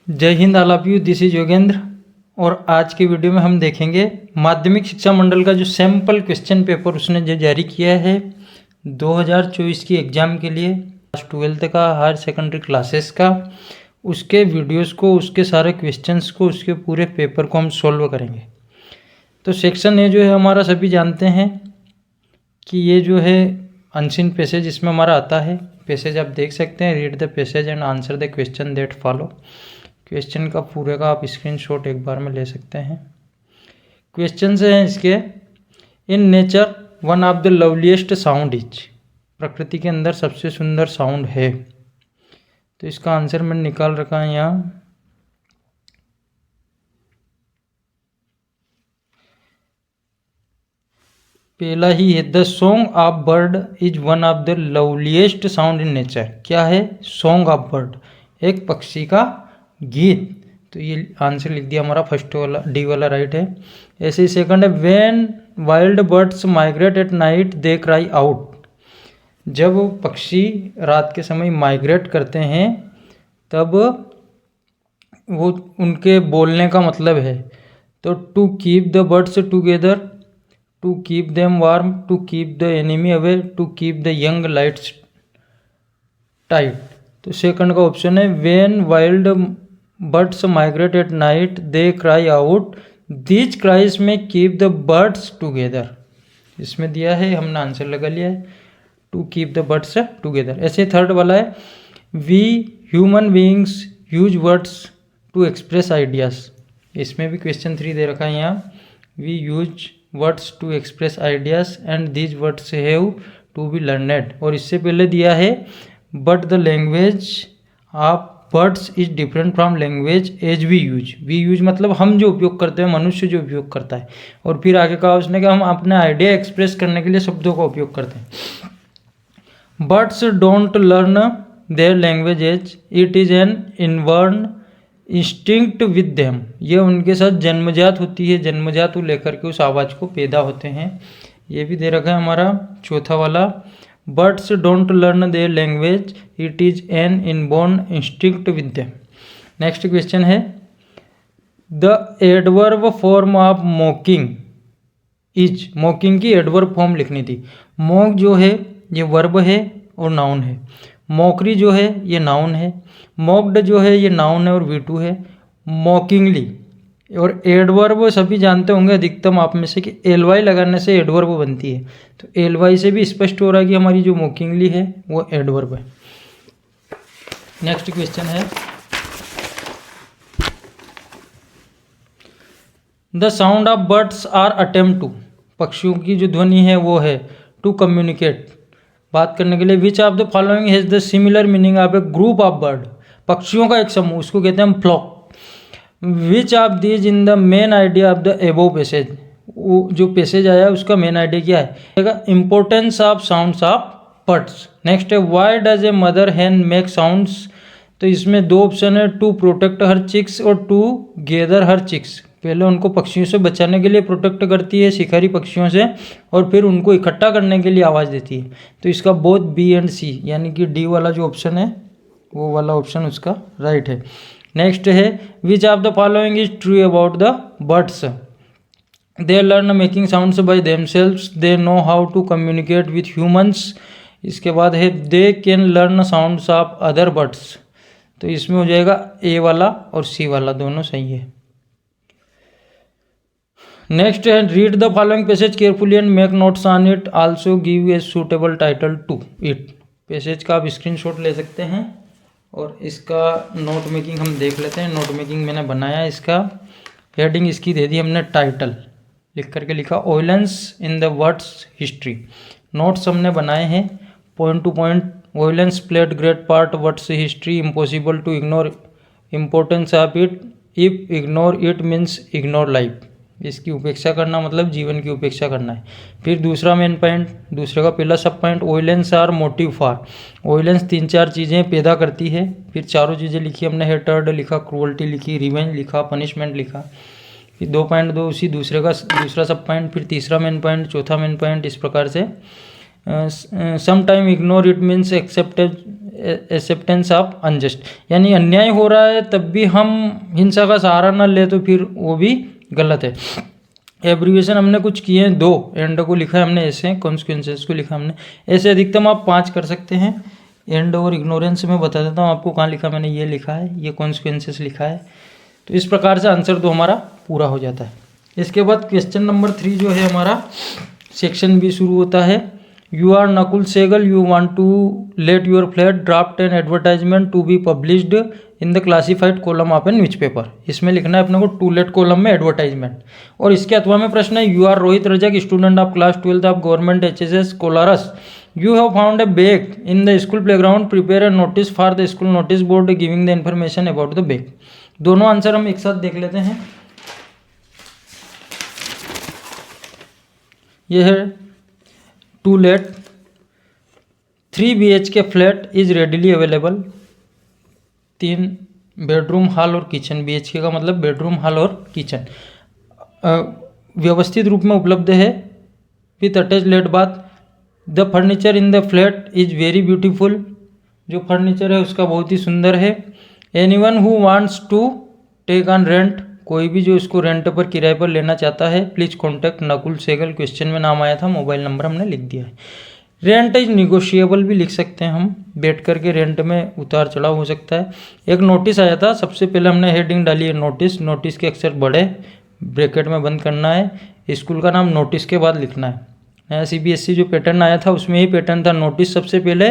जय Hind all of you, this is Yogendra. और आज के वीडियो में हम देखेंगे माध्यमिक शिक्षा मंडल का जो सैम्पल क्वेश्चन पेपर उसने जो जारी किया है 2024 की एग्ज़ाम के लिए, क्लास 12th का हायर सेकेंडरी क्लासेस का, उसके वीडियोस को, उसके सारे क्वेश्चंस को, उसके पूरे पेपर को हम सॉल्व करेंगे। तो सेक्शन ए जो है हमारा सभी जानते हैं कि ये जो है अनसीन पैसेज इसमें हमारा आता है। पैसेज आप देख सकते हैं, read the passage and answer the question that follow. Question का पूरे का आप स्क्रीनशॉट एक बार में ले सकते हैं। क्वेश्चन से हैं इसके, in nature one of the loveliest sound is, प्रकृति के अंदर सबसे सुंदर साउंड है। तो इसका आंसर मैंने निकाल रखा है यहाँ। पहला ही है, the song of bird is one of the loveliest sound in nature. क्या है? सॉन्ग ऑफ बर्ड, एक पक्षी का गीत। तो ये आंसर लिख दिया हमारा, फर्स्ट वाला डी वाला राइट है। ऐसे ही सेकंड है, when wild birds migrate at night they cry out. जब पक्षी रात के समय माइग्रेट करते हैं तब वो उनके बोलने का मतलब है। तो to keep the birds together, to keep them warm, to keep the enemy away, to keep the young lights tight. तो सेकंड का ऑप्शन है, when wild birds migrate at night they cry out, these cries में keep the birds together. इसमें दिया है, हमने answer लगा लिया है, to keep the birds together. ऐसे थर्ड वाला है, we human beings use words to express ideas. इसमें भी क्वेश्चन 3 दे रखा है यहाँ, we use words to express ideas and these words have to be learned. और इससे पहले दिया है, but the language of birds is different from language as we use. We use मतलब हम जो उपयोग करते हैं, मनुष्य जो उपयोग करता है। और फिर आगे कहा उसने कि हम अपने आइडिया एक्सप्रेस करने के लिए शब्दों का उपयोग करते हैं। Birds don't learn their language as, it is an inborn instinct with them. ये उनके साथ जन्मजात होती है, जन्मजात को लेकर के उस आवाज़ को पैदा होते हैं। ये भी दे रखा है हमारा चौथा वाला, birds don't learn their language, it is an inborn instinct with them. Next question है, the adverb form of mocking is. Mocking की एडवर्ब फॉर्म लिखनी थी। मॉक जो है ये वर्ब है और नाउन है, मॉकरी जो है ये नाउन है, मॉक्ड जो है ये नाउन है और V2 है, मॉकिंगली। और एडवर्ब सभी जानते होंगे अधिकतम आप में से कि एलवाई लगाने से एडवर्ब बनती है। तो एलवाई से भी स्पष्ट हो रहा है कि हमारी जो मॉकिंगली है वो एडवर्ब है। नेक्स्ट क्वेश्चन है, the sound of birds are attempt to. पक्षियों की जो ध्वनि है वो है टू कम्युनिकेट, बात करने के लिए। Which of the following has the similar meaning of a group of bird. पक्षियों का एक समूह, उसको कहते हैं flock. Which of these in the main idea of the above passage. वो जो पैसेज आया है उसका मेन आइडिया क्या है? Importance of sounds of birds. Next है, why does a mother hen make sounds. तो इसमें 2 ऑप्शन है, टू प्रोटेक्ट हर चिक्स और टू गैदर हर चिक्स। पहले उनको पक्षियों से बचाने के लिए प्रोटेक्ट करती है, शिकारी पक्षियों से, और फिर उनको इकट्ठा करने के लिए आवाज़ देती है। तो इसका बोथ बी एंड सी, यानी कि डी वाला जो ऑप्शन है वो वाला ऑप्शन उसका राइट है। नेक्स्ट है, which of the following is true about the birds. They learn making sounds by themselves, they know how to communicate with humans. इसके बाद है, they can learn sounds of other birds. तो इसमें हो जाएगा ए वाला और सी वाला, दोनों सही है। नेक्स्ट है, read the following passage carefully and make notes on it, also give a suitable title to it. Passage का आप स्क्रीनशॉट ले सकते हैं और इसका नोट मेकिंग हम देख लेते हैं। नोट मेकिंग मैंने बनाया, इसका हेडिंग इसकी दे दी हमने टाइटल लिख करके लिखा, violence in the words history. Notes हमने बनाए हैं point to point. Violence played great part words history, impossible to ignore importance of it, if ignore it means ignore life. इसकी उपेक्षा करना मतलब जीवन की उपेक्षा करना है। फिर दूसरा मेन पॉइंट, दूसरे का पहला सब point, violence are motive for. वॉयलेंस 3-4 चीज़ें पैदा करती है। फिर चारों चीज़ें लिखी हमने, हेटर्ड लिखा, क्रूअल्टी लिखी, रिवेंज लिखा, पनिशमेंट लिखा। फिर 2.2 उसी दूसरे का दूसरा सब पॉइंट, फिर तीसरा मेन पॉइंट, चौथा मेन पॉइंट। इस प्रकार से some time ignore it means acceptance of unjust, यानी अन्याय हो रहा है तब भी हम हिंसा का सहारा न ले तो फिर वो भी गलत है। एब्रीविएशन हमने कुछ किए हैं 2, एंड को लिखा है हमने ऐसे, कॉन्सिक्वेंसेस को लिखा हमने ऐसे, अधिकतम आप 5 कर सकते हैं। एंड और इग्नोरेंस में बता देता हूँ आपको कहाँ लिखा, मैंने ये लिखा है, ये कॉन्सिक्वेंसेस लिखा है। तो इस प्रकार से आंसर 2 हमारा पूरा हो जाता है। इसके बाद क्वेश्चन नंबर 3 जो है हमारा सेक्शन बी शुरू होता है। You are Nakul Sehgal, you want to let your flat draft an advertisement to be published in the classified column of an newspaper. इसमें लिखना है अपने को टू लेट कॉलम में एडवर्टाइजमेंट। और इसके अथवा में प्रश्न है, you are Rohit Rajak, student of class 12 of government HSS Kolaras, you have found a bag in the school playground, prepare a notice for the school notice board giving the information about the bag. दोनों answer हम एक साथ देख लेते हैं। यह है to let 3 BHK flat is readily available, 3 bedroom hall और किचन, BHK का मतलब बेडरूम हॉल और किचन व्यवस्थित रूप में उपलब्ध है with attach late bath. The furniture in the flat is very beautiful, जो फर्नीचर है उसका बहुत ही सुंदर है। Anyone who wants to take on rent, कोई भी जो इसको रेंट पर किराए पर लेना चाहता है, please contact Nakul Sehgal. Question में नाम आया था, मोबाइल नंबर हमने लिख दिया है। रेंट इज निगोशिएबल भी लिख सकते हैं हम, बैठ करके रेंट में उतार चढ़ाव हो सकता है। एक नोटिस आया था, सबसे पहले हमने हेडिंग डाली है नोटिस, नोटिस के अक्षर बड़े ब्रैकेट में बंद करना है, स्कूल का नाम नोटिस के बाद लिखना है। नया CBSE जो पैटर्न आया था उसमें ही पैटर्न था, नोटिस सबसे पहले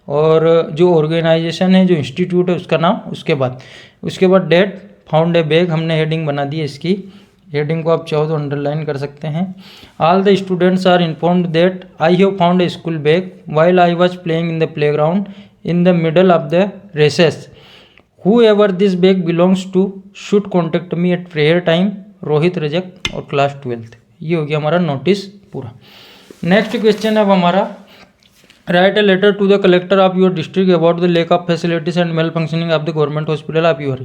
और जो ऑर्गेनाइजेशन है, जो इंस्टीट्यूट है उसका नाम उसके बाद। उसके बाद डेट, फाउंड ए बैग हमने हेडिंग बना दी है, इसकी हेडिंग को आप चाहो तो अंडरलाइन कर सकते हैं। All the students are informed that I have found a school bag while I was playing in the play ground in the middle of the recess. Whoever this bag belongs to should contact me at prayer time, Rohit Rajak और class 12। ये हो गया हमारा notice पूरा। Next question है अब हमारा, write a letter to the collector of your district about the lack of facilities and malfunctioning of the government hospital of your.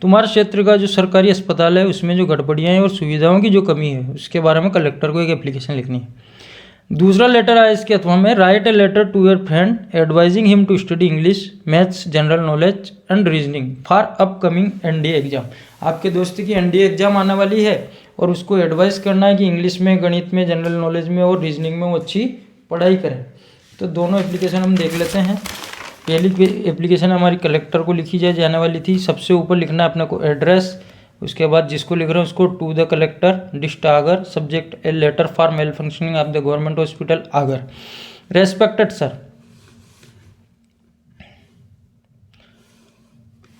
तुम्हारे क्षेत्र का जो सरकारी अस्पताल है उसमें जो गड़बड़ियाँ हैं और सुविधाओं की जो कमी है उसके बारे में कलेक्टर को एक एप्लीकेशन लिखनी है। दूसरा लेटर आया इसके अथवा में, write a letter to your friend advising him to study English, maths, general knowledge and reasoning for upcoming NDA exam. आपके दोस्त की NDA एग्जाम आने वाली है और उसको एडवाइस करना है कि इंग्लिश में, गणित में, जनरल नॉलेज में और रीजनिंग में वो अच्छी पढ़ाई करें। तो दोनों एप्लीकेशन हम देख लेते हैं। पहली एप्लीकेशन हमारी कलेक्टर को लिखी जाने वाली थी। सबसे ऊपर लिखना है अपने को एड्रेस, उसके बाद जिसको लिख रहे हैं उसको to the collector dist Agar, subject a letter for malfunctioning of the government hospital Agar. Respected sir,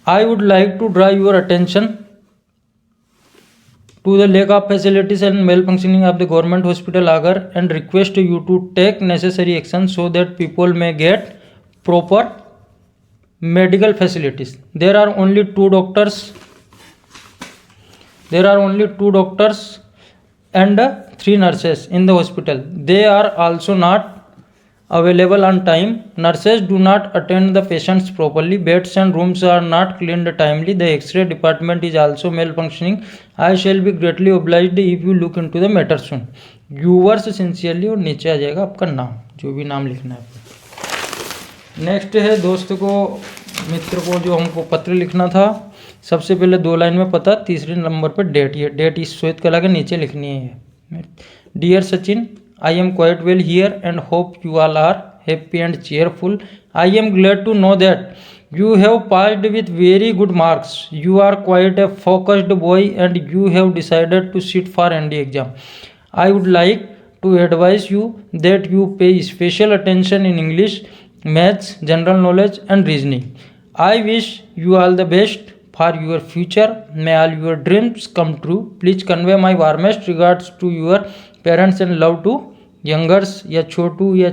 I would like to draw your attention to the lack of facilities and malfunctioning of the government hospital Agar and request you to take necessary action so that people may get proper medical facilities. There are only two doctors and 3 nurses in the hospital. They are also not available on time. Nurses do not attend the patients properly. Beds and rooms are not cleaned timely. The X-ray department is also malfunctioning. I shall be greatly obliged if you look into the matter soon. Yours sincerely, और नीचे आ जाएगा आपका नाम, जो भी नाम लिखना है। नेक्स्ट है दोस्त को, मित्र को जो हमको पत्र लिखना था। सबसे पहले 2 लाइन में पता, तीसरे नंबर पर डेट, ये डेट इस श्वेत कला के नीचे लिखनी है। Dear Sachin, I am quite well here and hope you all are happy and cheerful. I am glad to know that you have passed with very good marks. You are quite a focused boy and you have decided to sit for ND exam. I would like to advise you that you pay special attention in English, maths, general knowledge and reasoning. I wish you all the best for your future. May all your dreams come true. Please convey my warmest regards to your parents and love to youngers, या छोटू या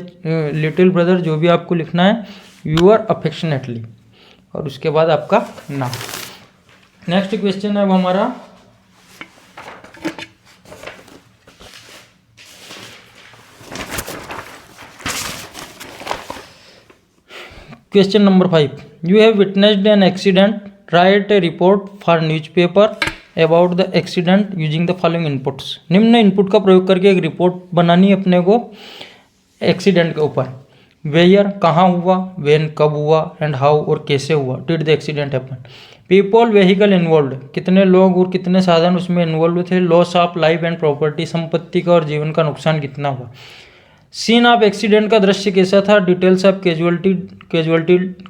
little brother, जो भी आपको लिखना है, your affectionately, और उसके बाद आपका नाम। नेक्स्ट क्वेश्चन है अब हमारा, question number 5, you have witnessed an accident, right A report for newspaper about the accident using the following inputs. निम्न इनपुट का प्रयोग करके एक रिपोर्ट बनानी है अपने को एक्सीडेंट के ऊपर। वेयर कहाँ हुआ, वेन कब हुआ, एंड हाउ और कैसे हुआ did the accident happen. People vehicle involve कितने लोग और कितने साधन उसमें इन्वॉल्व थे। Loss of life and property संपत्ति का और जीवन का नुकसान कितना हुआ। सीन ऑफ एक्सीडेंट का दृश्य कैसा था। Details of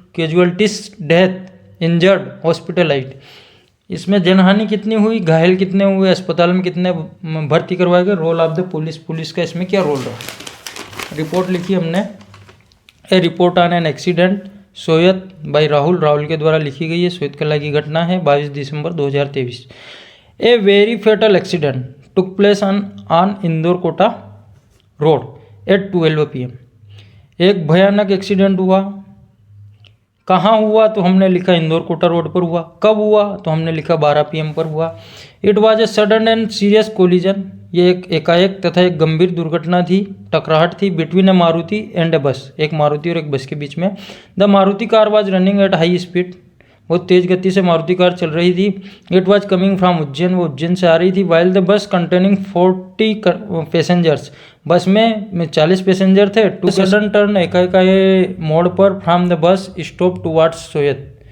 casualties death injured hospitalised. इसमें जनहानि कितनी हुई, घायल कितने हुए, अस्पताल में कितने भर्ती करवाए गए। Role of the police, police का इसमें क्या रोल रहा। रिपोर्ट लिखी हमने a report on an accident सोयत बाई राहुल के द्वारा लिखी गई है। सोयत कला की घटना है 22 दिसंबर 2023। A very fatal accident took place on Indore Kota road at 12 PM। एक भयानक एक्सीडेंट हुआ। कहाँ हुआ तो हमने लिखा इंदौर कोटा रोड पर हुआ। कब हुआ तो हमने लिखा 12 PM पर हुआ। It was a sudden and serious collision. ये एक एकाएक तथा एक गंभीर दुर्घटना थी, टकराहट थी। बिटवीन ए मारुति एंड ए बस, एक मारुति और एक बस के बीच में। The Maruti car was running at high speed, बहुत तेज गति से मारुति कार चल रही थी। It was coming from Ujjain, वो उज्जैन से आ रही थी। While the bus containing 40 passengers, बस में 40 पैसेंजर थे। टू सडन टर्न, एकाएक मोड़ पर from the bus stop towards Soyat,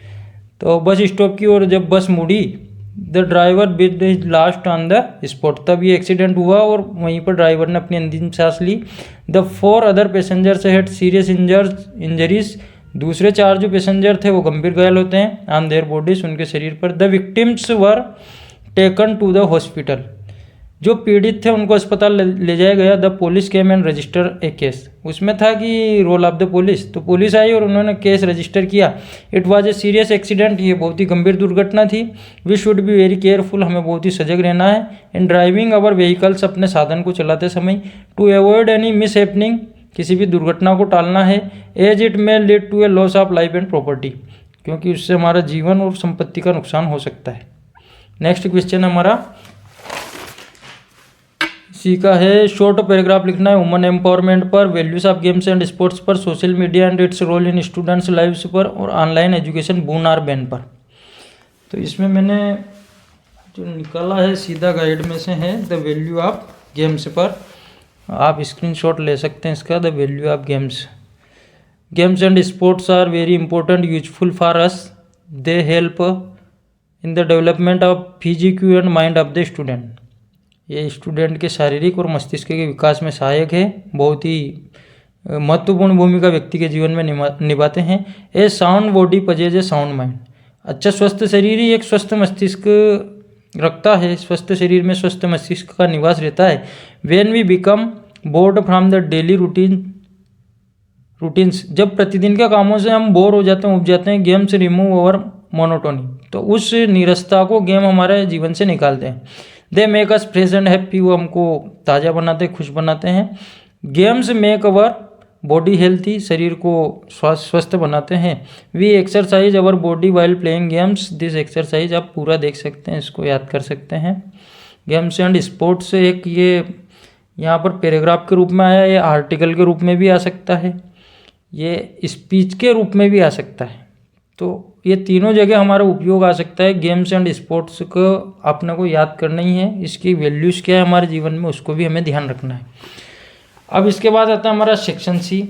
तो बस स्टॉप की और जब बस मुड़ी the driver breathe his last on the spot, तब ये एक्सीडेंट हुआ और वहीं पर ड्राइवर ने अपनी अंतिम सांस ली। The 4 other passengers had serious injuries, दूसरे 4 जो पैसेंजर थे वो गंभीर घायल होते हैं। ऑन देयर बॉडीज, उनके शरीर पर। The victims were taken to the hospital, जो पीड़ित थे उनको अस्पताल ले जाया गया। The police came and register a case, उसमें था कि रोल ऑफ द पुलिस, तो पुलिस आई और उन्होंने केस रजिस्टर किया। It was a serious accident, ये बहुत ही गंभीर दुर्घटना थी। We should be very careful, हमें बहुत ही सजग रहना है। इन ड्राइविंग अवर व्हीकल्स, अपने साधन को चलाते समय। To avoid any mishappening, किसी भी दुर्घटना को टालना है। As it may lead to a loss of life and property, क्योंकि उससे हमारा जीवन और संपत्ति का नुकसान हो सकता है। नेक्स्ट क्वेश्चन हमारा सी का है। शॉर्ट पैराग्राफ लिखना है वुमन एम्पावरमेंट पर, values of games and sports पर, social media and its role in students lives पर, और ऑनलाइन एजुकेशन बून और बैन पर। तो इसमें मैंने जो निकाला है सीधा गाइड में से है द वैल्यू ऑफ गेम्स पर। आप स्क्रीनशॉट ले सकते हैं इसका। The value of games, games and sports are very important, useful for us. They help in the development of physique and mind of the student. ये स्टूडेंट के शारीरिक और मस्तिष्क के विकास में सहायक है, बहुत ही महत्वपूर्ण भूमिका व्यक्ति के जीवन में निभाते हैं। ए साउंड बॉडी पजेज ए साउंड माइंड, अच्छा स्वस्थ शरीर ही एक स्वस्थ मस्तिष्क रखता है, स्वस्थ शरीर में स्वस्थ मस्तिष्क का निवास रहता है। When we become bored from the daily routines, जब प्रतिदिन के कामों से हम बोर हो जाते हैं, उब जाते हैं। गेम्स रिमूव अवर मोनोटोनी, तो उस नीरसता को गेम हमारे जीवन से निकालते हैं। They make us fresh and happy, वो हमको ताज़ा बनाते हैं, खुश बनाते हैं। Games make our body healthy, शरीर को स्वस्थ बनाते हैं। We exercise our body while playing games, this exercise आप पूरा देख सकते हैं, इसको याद कर सकते हैं। गेम्स एंड स्पोर्ट्स एक ये यहाँ पर पैराग्राफ के रूप में आया, ये आर्टिकल के रूप में भी आ सकता है, ये स्पीच के रूप में भी आ सकता है। तो ये तीनों जगह हमारा उपयोग आ सकता है। गेम्स एंड स्पोर्ट्स को अपने को याद करना ही है, इसकी वैल्यूज़ क्या है हमारे जीवन में उसको भी हमें ध्यान रखना है। अब इसके बाद आता है हमारा सेक्शन सी।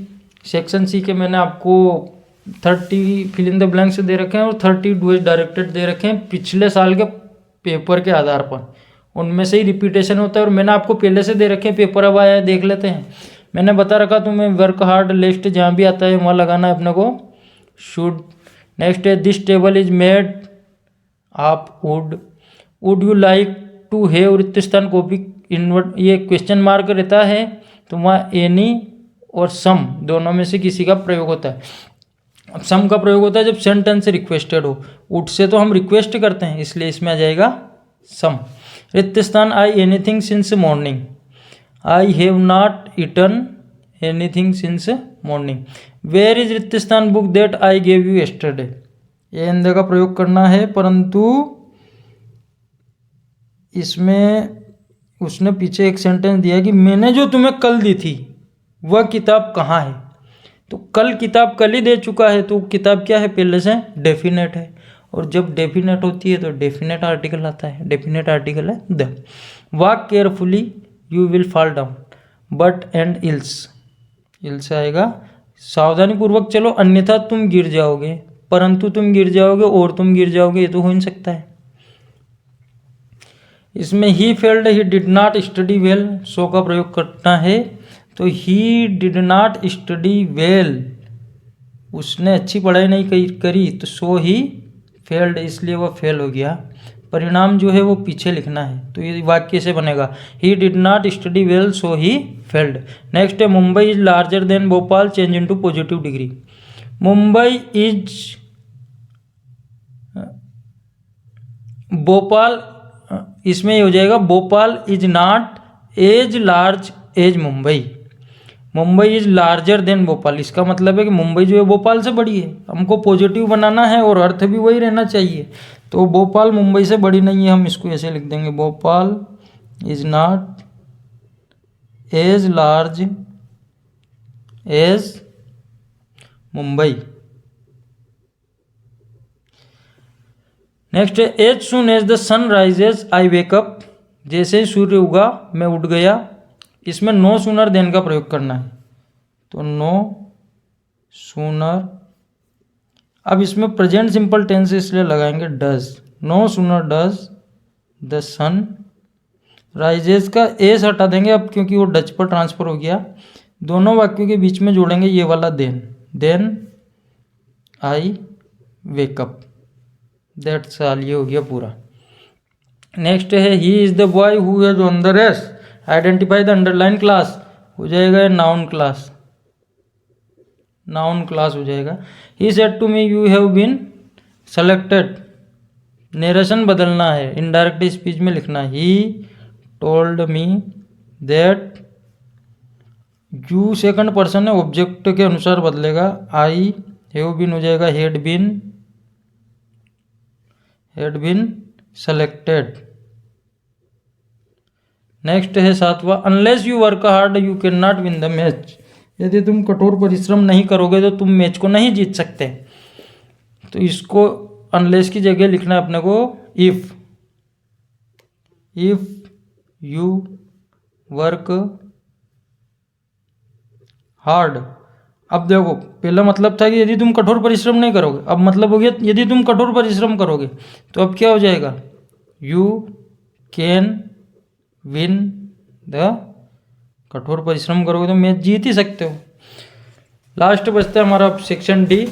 सेक्शन सी के मैंने आपको 30 फिल इन द ब्लैंक्स दे रखे हैं और 30 डुएट डायरेक्टेड दे रखे हैं पिछले साल के पेपर के आधार पर, उनमें से ही रिपीटेशन होता है। और मैंने आपको पहले से दे रखे हैं, पेपर अब आया है देख लेते हैं। मैंने बता रखा तुम्हें वर्क हार्ड लिस्ट जहाँ भी आता है वहाँ लगाना है अपने को शुड। नेक्स्ट है this table is made of wood you like to have रिक्त स्थान कॉपी इन्वर्ट, ये क्वेश्चन मार्क रहता है तो वहाँ एनी और सम दोनों में से किसी का प्रयोग होता है। अब सम का प्रयोग होता है जब सेंटेंस रिक्वेस्टेड हो, वुड से तो हम रिक्वेस्ट करते हैं इसलिए इसमें आ जाएगा सम। रिक्त स्थान I anything since morning, I have not eaten anything since morning. Where is रिक्त स्थान book that I gave you yesterday, ये एंड का प्रयोग करना है, परंतु इसमें उसने पीछे एक सेंटेंस दिया कि मैंने जो तुम्हें कल दी थी वह किताब कहाँ है। तो कल किताब कल ही दे चुका है, तो किताब क्या है पहले से डेफिनेट है, और जब डेफिनेट होती है तो डेफिनेट आर्टिकल आता है, डेफिनेट आर्टिकल है the. Walk carefully you will fall down, but and ills, ills आएगा सावधानी पूर्वक चलो अन्यथा तुम गिर जाओगे, परंतु तुम गिर जाओगे और तुम गिर जाओगे, ये तो हो नहीं सकता है। इसमें he failed, he did not study well, so का प्रयोग करना है। तो he did not study well, उसने अच्छी पढ़ाई नहीं करी, तो सो ही फेल्ड, इसलिए वह फेल हो गया। परिणाम जो है वो पीछे लिखना है। तो ये वाक्य से बनेगा he did not study well so he failed. Next है Mumbai is larger than Bhopal, change into positive degree. Mumbai is, Bhopal, इसमें ये हो जाएगा Bhopal is not as large as Mumbai. Mumbai is larger than Bhopal, इसका मतलब है कि मुंबई जो है भोपाल से बड़ी है। हमको पॉजिटिव बनाना है और अर्थ भी वही रहना चाहिए। तो भोपाल मुंबई से बड़ी नहीं है, हम इसको ऐसे लिख देंगे Bhopal is not as large as Mumbai. Next है as soon as the sun rises I wake up, जैसे ही सूर्य उगा मैं उठ गया। इसमें नो सूनर देन का प्रयोग करना है। तो नो सूनर, अब इसमें प्रेजेंट सिंपल टेंस इसलिए लगाएंगे does. No sooner does the sun rises का एस हटा देंगे अब, क्योंकि वो डच पर ट्रांसफर हो गया। दोनों वाक्यों के बीच में जोड़ेंगे ये वाला then I wake up, that's all, ये हो गया पूरा। नेक्स्ट है he is the boy who has on the race, identify the underline clause, हो जाएगा नाउन क्लास, नाउन क्लास हो जाएगा। He said to me you have been selected, narration बदलना है, इनडायरेक्ट स्पीच में लिखना है। He told me that, you second person है, ऑब्जेक्ट के अनुसार बदलेगा। आई हैव बीन हो जाएगा हैड बीन सेलेक्टेड। नेक्स्ट है सातवां, unless you work hard you can not win the match, यदि तुम कठोर परिश्रम नहीं करोगे तो तुम मैच को नहीं जीत सकते। तो इसको अनलेस की जगह लिखना है अपने को इफ यू वर्क हार्ड। अब देखो पहला मतलब था कि यदि तुम कठोर परिश्रम नहीं करोगे, अब मतलब हो गया यदि तुम कठोर परिश्रम करोगे। तो अब क्या हो जाएगा, यू कैन विन द, कठोर परिश्रम करोगे तो मैच जीत ही सकते हो। लास्ट बचता है हमारा सेक्शन डी।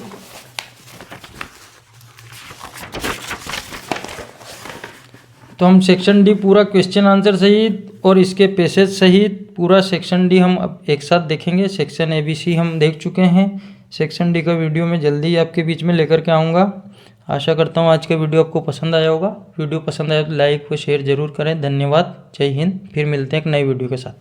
तो हम सेक्शन डी पूरा क्वेश्चन आंसर सहित और इसके पैसेज सहित पूरा सेक्शन डी हम अब एक साथ देखेंगे। सेक्शन ABC हम देख चुके हैं। सेक्शन डी का वीडियो मैं जल्दी आपके बीच में लेकर के आऊँगा। आशा करता हूँ आज का वीडियो आपको पसंद आया होगा। वीडियो पसंद आया तो लाइक व शेयर जरूर करें। धन्यवाद, जय हिंद। फिर मिलते हैं एक नई वीडियो के साथ।